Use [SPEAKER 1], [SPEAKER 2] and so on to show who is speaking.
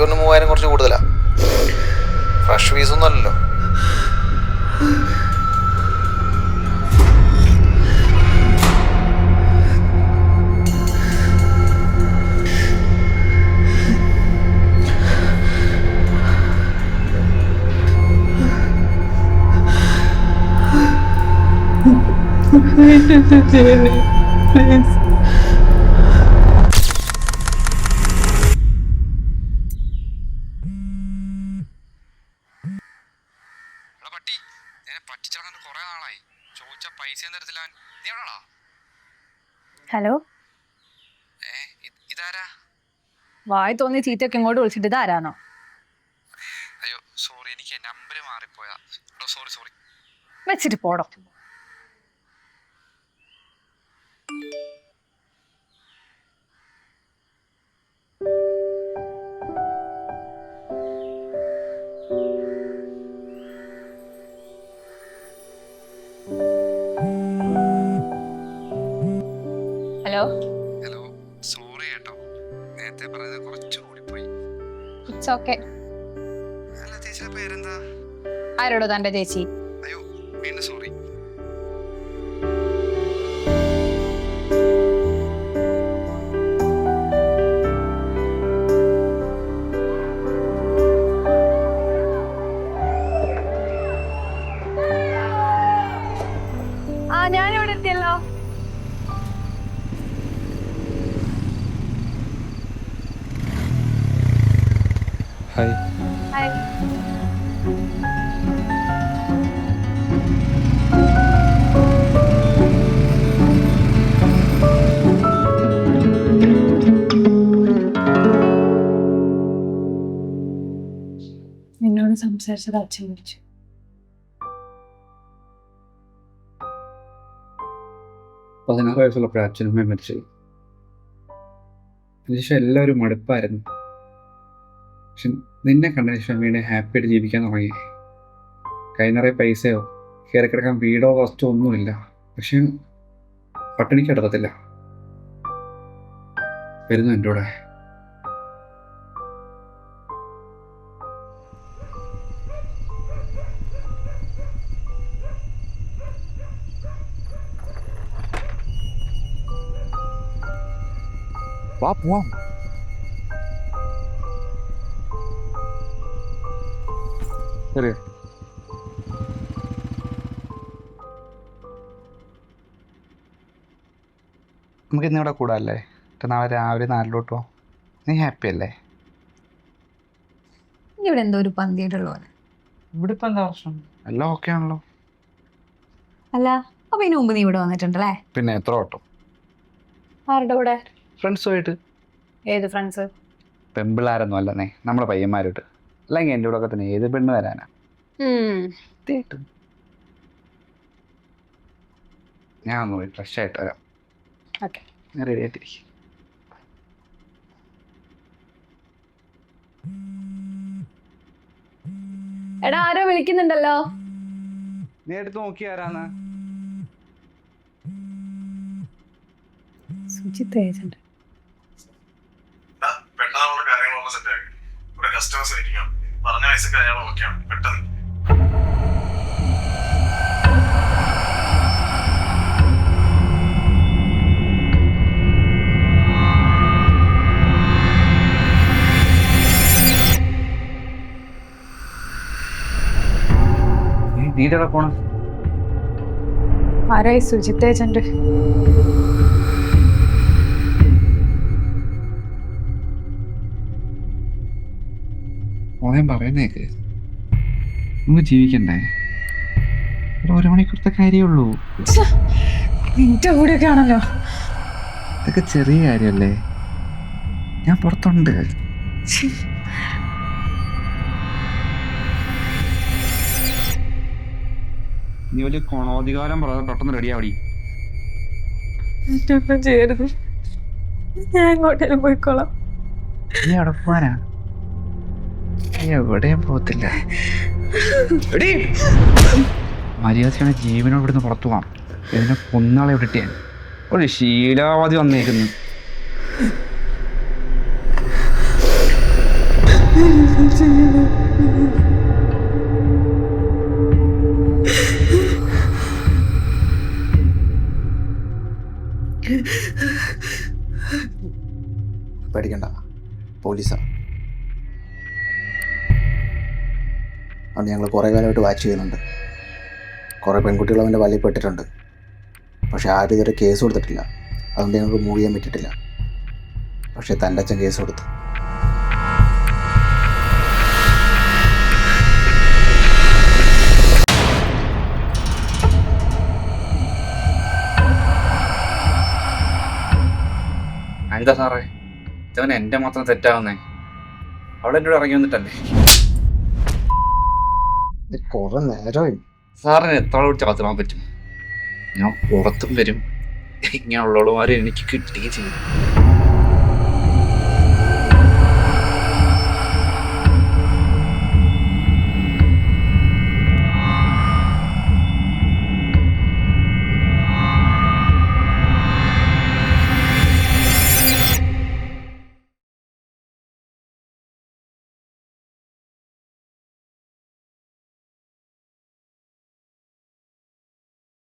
[SPEAKER 1] പറഞ്ഞ 3000 കുറച്ച് കൂടുതലാ. ഫ്രഷ് ഫീസൊന്നും അല്ലല്ലോ.
[SPEAKER 2] പ്ലീസ്.
[SPEAKER 3] പട്ടി ഞാൻ പറ്റിച്ചടങ്ങാൻ കുറെ നാളായി. ചോദിച്ച പൈസ തരത്തില്ല. നീ എവിടാ?
[SPEAKER 4] ഹലോ,
[SPEAKER 3] ഇതാരാ?
[SPEAKER 4] വായി തോന്നി ചീറ്റൊക്കെ ഇങ്ങോട്ട് വിളിച്ചിട്ട് ഇതാരാന്നോ?
[SPEAKER 3] അയ്യോ സോറി, എനിക്ക് നമ്പർ മാറിപ്പോയാ. സോറി.
[SPEAKER 4] വെച്ചിട്ട് പോടോ. ഹലോ.
[SPEAKER 3] ഹലോ, സോറി കേട്ടോ, നേരത്തെ പറഞ്ഞത് കുറച്ച് കൂടിപ്പോയി.
[SPEAKER 4] It's okay.
[SPEAKER 3] അല്ല ചേച്ചിയുടെ പേരെന്താ?
[SPEAKER 4] ആരോടോ തന്റെ ചേച്ചി?
[SPEAKER 3] അയ്യോ വീണ്ടും സോറി.
[SPEAKER 4] ഞാനിവിടെ എത്തിയല്ലോ.
[SPEAKER 3] ഹായ്.
[SPEAKER 4] ഹായ്.
[SPEAKER 2] നിന്നോട് സംസാരിച്ചത് അച്ഛൻ വിളിച്ചു.
[SPEAKER 5] പതിനാറ് വയസ്സുള്ളപ്പോഴേ അച്ഛനും അമ്മയും മരിച്ചു. അതിനുശേഷം എല്ലാവരും മടുപ്പായിരുന്നു. പക്ഷെ നിന്നെ കണ്ടതിന് ശേഷം വീണ്ടും ഹാപ്പിയായിട്ട് ജീവിക്കാൻ തുടങ്ങി. കൈ നിറയെ പൈസയോ കയറി കിടക്കാൻ വീടോ വസ്തുവോ ഒന്നുമില്ല. പക്ഷെ പട്ടിണിക്ക് കിടക്കത്തില്ല. വരുന്നു എൻ്റെ കൂടെ.
[SPEAKER 3] വാ പോവാം. ശരി. നമുക്ക് ഇന്നിവിടെ കൂടാല്ലേ? നാളെ രാവിലെ 4 പോവാം. നീ ഹാപ്പി അല്ലേ?
[SPEAKER 4] ഇവിടെ എന്തോ ഒരു പന്തിയായിട്ടുള്ള പോലെ.
[SPEAKER 3] ഇവിടെ ഇപ്പം എന്താ പ്രശ്നം? എല്ലാം ഓക്കെ ആണല്ലോ.
[SPEAKER 4] അല്ല, അപ്പൊ ഇതിനു മുമ്പ് നീ ഇവിടെ വന്നിട്ടുണ്ടല്ലേ?
[SPEAKER 3] പിന്നെ എത്ര ഓട്ടം?
[SPEAKER 4] ആരുടെ കൂടെ?
[SPEAKER 3] ഫ്രണ്ട്സുമായിട്ട്.
[SPEAKER 4] ഏത് ഫ്രണ്ട്സ്?
[SPEAKER 3] പെമ്പിള്ളാരൊന്നും അല്ലെന്നേ, നമ്മളെ പയ്യന്മാരോട്ട്. അല്ലെങ്കിൽ എൻ്റെ കൂടെ ഒക്കെ തന്നെ ഏത് പെണ്ണ് വരാനാ? ഞാൻ ഒന്ന് പോയി ഫ്രഷ് ആയിട്ട് വരാം.
[SPEAKER 4] ഓക്കെ.
[SPEAKER 3] ഞാൻ റെഡി ആയിട്ടിരിക്കും.
[SPEAKER 4] എടാ, ആരോ വിളിക്കുന്നുണ്ടല്ലോ.
[SPEAKER 3] നീ എടുത്ത് നോക്കി ആരാന്ന്?
[SPEAKER 4] സുജിത്ത് ഏജന്റ്.
[SPEAKER 6] പെട്ടെന്നുള്ള കാര്യങ്ങളൊക്കെ സെറ്റാക്കി. ഇവിടെ കസ്റ്റമേഴ്സ് ഇരിക്കാം. പറഞ്ഞ പൈസക്ക് അയാൾ ഓക്കെയാണ്. പെട്ടെന്ന്
[SPEAKER 3] നീടെ പോണം.
[SPEAKER 2] ആരായി സുജിത്ത് ഏജന്റ്?
[SPEAKER 5] മോളെ പറയുന്നേക്ക്. നമുക്ക് ജീവിക്കണ്ടേ? ഒരു മണിക്കൂറത്തെ കാര്യമേ ഉള്ളൂ.
[SPEAKER 2] നിന്റെ കൂടെയൊക്കെ ആണല്ലോ.
[SPEAKER 5] ഇതൊക്കെ ചെറിയ കാര്യമല്ലേ? ഞാൻ പുറത്തുണ്ട്. നീ വലിയ കോണോധികാരം പറയാതെ പെട്ടെന്ന് റെഡിയാവടി.
[SPEAKER 2] ഒന്നും ചെയ്യരുത്. ഞാൻ എങ്ങോട്ടേലും പോയിക്കോളാം.
[SPEAKER 5] നീ അവിടെ പോവാനാ? എവിടെയും പോകത്തില്ല. മര്യാദക്കാണ് ജീവനോട് ഇവിടുന്ന് പുറത്തു പോവാം. ഇതിനെ കൊന്നാളെ വിട്ടിട്ട് ഒരു ശീലാവധി വന്നേക്കുന്നു.
[SPEAKER 2] ചെയ്യണം.
[SPEAKER 1] പേടിക്കണ്ട, പോലീസാണ്. അത് ഞങ്ങൾ കുറേ കാലമായിട്ട് വാച്ച് ചെയ്യുന്നുണ്ട്. കുറേ പെൺകുട്ടികൾ അവൻ്റെ വലയിൽ പെട്ടിട്ടുണ്ട്. പക്ഷെ ആരും ഇതുവരെ കേസ് കൊടുത്തിട്ടില്ല. അതുകൊണ്ട് ഞങ്ങൾക്ക് മൂവ് ചെയ്യാൻ പറ്റിയിട്ടില്ല. പക്ഷേ തൻ്റെ അച്ഛൻ കേസ് കൊടുത്തു.
[SPEAKER 5] എന്താ സാറേ ഇതവൻ എൻ്റെ മാത്രം തെറ്റാവുന്നേ? അവിടെ എന്നോട് ഇറങ്ങി വന്നിട്ടല്ലേ?
[SPEAKER 1] കുറേ നേരമായി.
[SPEAKER 5] സാറിന് എത്ര ചാത്തിടാൻ പറ്റും? ഞാൻ പുറത്തും വരും, ഇങ്ങനെയുള്ളവന്മാരെ എനിക്ക് കിട്ടുകയും ചെയ്യും.